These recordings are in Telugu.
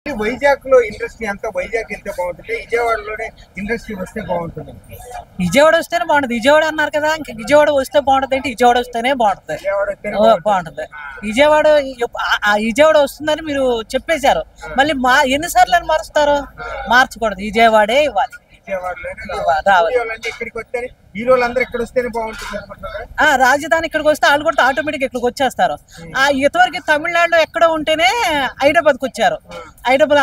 వైజాగ్ లో ఇండస్ట్రీ అంతా వైజాగ్ వెళ్తే బాగుంటుంది, విజయవాడలోనే ఇండస్ట్రీ వస్తే బాగుంటుంది. విజయవాడ వస్తేనే బాగుంటుంది. విజయవాడ అన్నారు కదా, ఇంక విజయవాడ వస్తే బాగుంటుంది అంటే విజయవాడ వస్తేనే బాగుంటుంది. బాగుంటుంది విజయవాడ. విజయవాడ వస్తుందని మీరు చెప్పేశారు, మళ్ళీ ఎన్నిసార్లు అని మారుస్తారు? మార్చకూడదు, విజయవాడే ఇవ్వాలి. రాజధాని ఇక్కడికి వస్తే వాళ్ళు కూడా ఆటోమేటిక్ ఇక్కడికి వచ్చేస్తారు. ఇంతవరకు తమిళనాడులో ఎక్కడో ఉంటేనే హైదరాబాద్కి వచ్చారు. హైదరాబాద్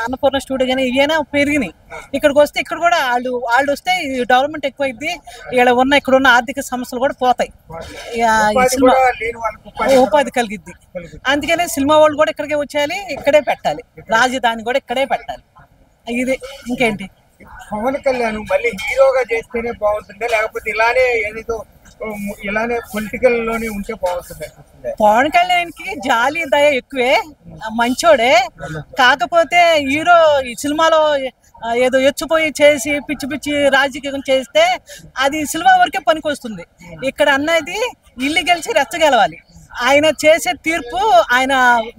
అన్నపూర్ణ స్టూడియో కానీ ఇవైనా పెరిగినాయి. ఇక్కడికి వస్తే ఇక్కడ కూడా వాళ్ళు వస్తే డెవలప్మెంట్ ఎక్కువైద్ది. ఇక్కడ ఉన్న ఆర్థిక సమస్యలు కూడా పోతాయి, ఉపాధి కలిగిద్ది. అందుకనే సినిమా వాళ్ళు కూడా ఇక్కడికే వచ్చేయాలి, ఇక్కడే పెట్టాలి, రాజధాని కూడా ఇక్కడే పెట్టాలి. ఇది ఇంకేంటి. పవన్ కళ్యాణ్ మళ్ళీ హీరోగా చేస్తేనే బాగుంటుందా, లేకపోతే ఇలానే పొలిటికల్ లోనే ఉంటే బాగుంటుంది? పవన్ కళ్యాణ్ కి జాలి దయ ఎక్కువే, మంచోడే. కాకపోతే హీరో ఈ సినిమాలో ఏదో ఎచ్చిపోయి చేసి పిచ్చి పిచ్చి రాజకీయం చేస్తే అది సినిమా వరకే పనికి వస్తుంది. ఇక్కడ అన్నది ఇల్లు గెలిచి రెచ్చగెలవాలి. ఆయన చేసే తీర్పు, ఆయన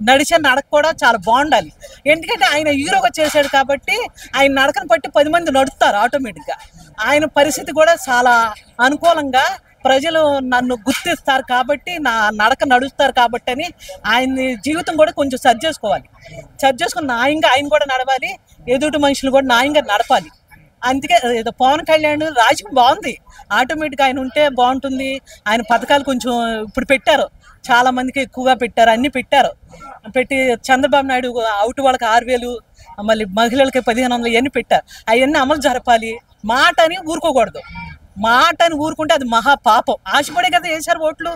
నడిచే నడక కూడా చాలా బాగుండాలి. ఎందుకంటే ఆయన హీరోగా చేశాడు కాబట్టి ఆయన నడకను బట్టి 10 మంది నడుస్తారు ఆటోమేటిక్గా. ఆయన పరిస్థితి కూడా చాలా అనుకూలంగా ప్రజలు నన్ను గుర్తిస్తారు కాబట్టి, నా నడక నడుస్తారు కాబట్టి అని ఆయన జీవితం కూడా కొంచెం సరి చేసుకోవాలి. సరి చేసుకుని న్యాయంగా ఆయన కూడా నడవాలి, ఎదుటి మనుషులు కూడా న్యాయంగా నడపాలి. అందుకే పవన్ కళ్యాణ్ రాజకీయం బాగుంది, ఆటోమేటిక్గా ఆయన ఉంటే బాగుంటుంది. ఆయన పథకాలు కొంచెం ఇప్పుడు పెట్టారు, చాలా మందికి ఎక్కువగా పెట్టారు, అన్ని పెట్టారు. పెట్టి చంద్రబాబు నాయుడు అవుట్ వాళ్ళకి 6,000, మళ్ళీ మహిళలకి 1,500 ఇవన్నీ పెట్టారు. అవన్నీ అమలు జరపాలి. మాట అని ఊరుకోకూడదు. మాట అని ఊరుకుంటే అది మహా పాపం. ఆశపడే కదా వేశారు ఓట్లు,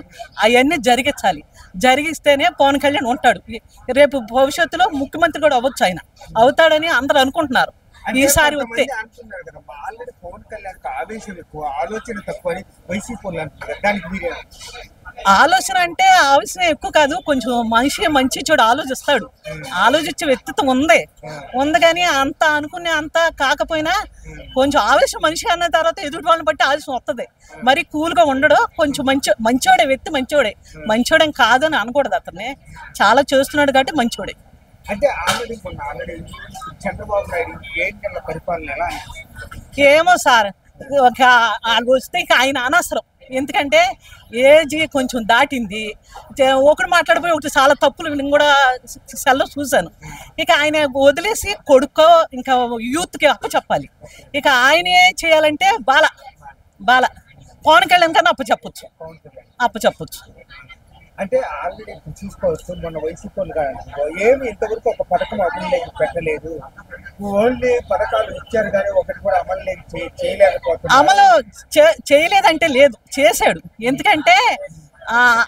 అవన్నీ జరిగించాలి. జరిగిస్తేనే పవన్ కళ్యాణ్ ఉంటాడు. రేపు భవిష్యత్తులో ముఖ్యమంత్రి కూడా అవ్వచ్చు, ఆయన అవుతాడని అందరూ అనుకుంటున్నారు. ఈసారి వస్తే పవన్ కళ్యాణ్ ఆవేశం ఎక్కువ, ఆలోచన తక్కువ అని వైసీపీ అంటున్నారు. దానికి మీరే? ఆలోచన అంటే ఆలోచన ఎక్కువ కాదు, కొంచెం మనిషి మంచి చెడు ఆలోచిస్తాడు, ఆలోచించే వ్యక్తిత్వం ఉంది. కానీ అంత అనుకునే అంత కాకపోయినా కొంచెం ఆవేశం మనిషి అన్న తర్వాత ఎదుటి వాళ్ళని బట్టి ఆవేశం వస్తుంది. మరి కూల్గా ఉండడు, కొంచెం మంచోడే వ్యక్తి, మంచోడేం కాదని అనకూడదు. అతన్ని చాలా చేస్తున్నాడు కాబట్టి మంచోడే. అంటే ఆల్రెడీ చంద్రబాబు నాయుడు 7 నెలల పరిపాలన ఎలా? ఏమో సార్, వాళ్ళు వస్తే ఇక ఆయన అనవసరం. ఎందుకంటే ఏజ్ కొంచెం దాటింది. ఒకటి మాట్లాడిపోయి ఒకటి చాలా తప్పులు నేను కూడా సెల్లో చూశాను. ఇక ఆయన వదిలేసి కొడుకో ఇంకా యూత్కి అప్పు చెప్పాలి. ఇక ఆయనే చేయాలంటే బాల పవన్ కళ్యాణ్ కన్నా అప్పు చెప్పొచ్చు. అంటే ఆల్రెడీ చూసుకోవచ్చు, మొన్న వైసీపీ ఏమి ఇంతవరకు ఒక పథకం అమలులోకి పెట్టలేదు. ఓన్లీ పథకాలు ఇచ్చారు కానీ ఒకటి కూడా చేయలేకపోతున్నారు. అమలు చేయలేదంటే లేదు, చేశాడు. ఎందుకంటే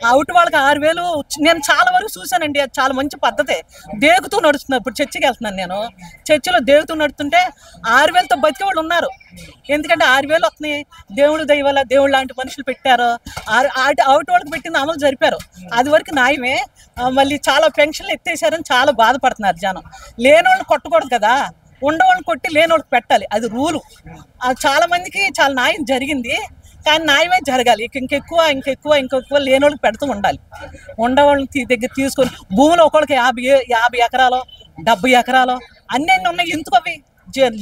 అవుట్ వాళ్ళకి 6,000 నేను చాలా వరకు చూశానండి. అది చాలా మంచి పద్ధతే. దేగుతూ నడుస్తున్నారు. ఇప్పుడు చర్చికి వెళ్తున్నాను నేను, చర్చిలో దేగుతూ నడుస్తుంటే 6,000తో బతికే వాళ్ళు ఉన్నారు. ఎందుకంటే 6,000 వస్తున్నాయి, దేవుడు దయ వల్ల దేవుడు లాంటి మనుషులు పెట్టారు. అవుట్ వాళ్ళకి పెట్టింది అమలు జరిపారు, అది వరకు న్యాయమే. మళ్ళీ చాలా పెన్షన్లు ఎత్తేసారని చాలా బాధపడుతున్నారు జనం. లేనోళ్ళని కొట్టకూడదు కదా, ఉండవాళ్ళని కొట్టి లేనోళ్ళకి పెట్టాలి, అది రూలు. చాలా మందికి చాలా న్యాయం జరిగింది, కానీ న్యాయమే జరగాలి. ఇంకెక్కువ లేనోళ్ళకి పెడుతూ ఉండాలి. ఉండవాళ్ళని దగ్గర తీసుకొని భూములు ఒకళ్ళకి 50 ఎకరాలు 70 ఎకరాలు అన్నీ ఉన్నాయి. ఎందుకు అవి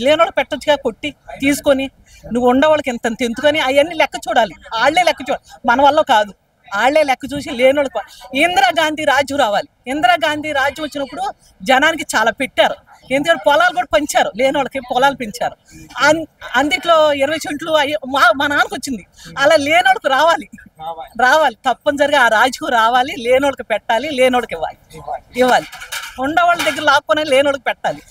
లేనోళ్ళకి పెట్టొచ్చుగా, కొట్టి తీసుకొని. నువ్వు ఉండవాళ్ళకి ఎంత ఎందుకని అవన్నీ లెక్క చూడాలి. వాళ్ళే లెక్క చూడాలి, మన వల్ల కాదు. వాళ్ళే లెక్క చూసి లేనోళ్ళకి. ఇందిరాగాంధీ రాజ్యం రావాలి. ఇందిరాగాంధీ రాజ్యం వచ్చినప్పుడు జనానికి చాలా పెట్టారు. ఎందుకంటే పొలాలు కూడా పెంచారు, లేనోళ్ళకి పొలాలు పెంచారు. అందుట్లో 20 సెంట్లు మా నాన్నకు వచ్చింది. అలా లేనోళ్ళకి రావాలి తప్పనిసరిగా. ఆ రాజుకు రావాలి, లేనోళ్ళకి పెట్టాలి, లేనోళ్ళకి ఇవ్వాలి. ఉండవాళ్ళ దగ్గర లాక్కొని లేనోళ్ళకి పెట్టాలి.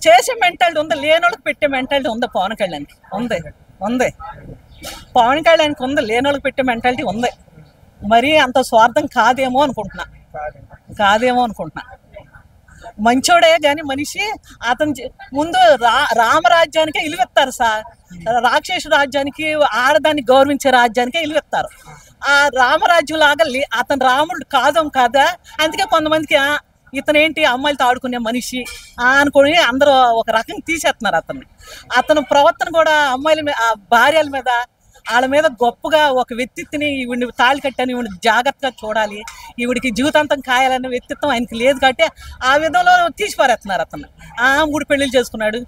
చేసే మెంటాలిటీ ఉంది, లేనోళ్ళకి పెట్టే మెంటాలిటీ ఉంది పవన్ కళ్యాణ్కి. ఉంది పవన్ కళ్యాణ్కి ఉంది, లేనోళ్ళకి పెట్టే మెంటాలిటీ ఉంది. మరి అంత స్వార్థం కాదేమో అనుకుంటున్నా. మంచోడే కానీ మనిషి. అతను ముందు రామరాజ్యానికే ఇలువెత్తారు సార్. రాక్షసు రాజ్యానికి, ఆడదాన్ని గౌరవించే రాజ్యానికే ఇలువెత్తారు. ఆ రామరాజ్యం లాగా అతను రాముడు కాదా. అందుకే కొంతమందికి ఇతనేంటి అమ్మాయిలతో ఆడుకునే మనిషి అనుకుని అందరూ ఒక రకంగా తీసేస్తున్నారు అతన్ని. అతను ప్రవర్తన కూడా అమ్మాయిల మీద, భార్యల మీద వాళ్ళ మీద గొప్పగా ఒక వ్యక్తిత్వని ఈవిడిని తాళి కట్టని ఈవిడిని జాగ్రత్తగా చూడాలి, ఈవిడికి జీవితాంతం కాయాలనే వ్యక్తిత్వం ఆయనకి లేదు కాబట్టి ఆ విధంలో తీసి పారేస్తున్నారు అతను. 3 పెళ్ళిళ్ళు చేసుకున్నాడు,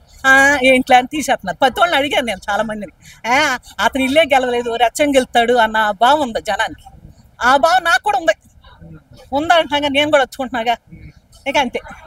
ఏంట్లా అని తీసేస్తున్నారు. 10 వాళ్ళని అడిగాను నేను చాలా మందిని, అతను ఇల్లే గెలవలేదు రచ్చం గెలుతాడు అన్న భావం ఉంది జనానికి. ఆ భావం నాకు కూడా ఉందా అంటున్నాగా, నేను కూడా వచ్చుకుంటున్నాగా, ఇక అంతే.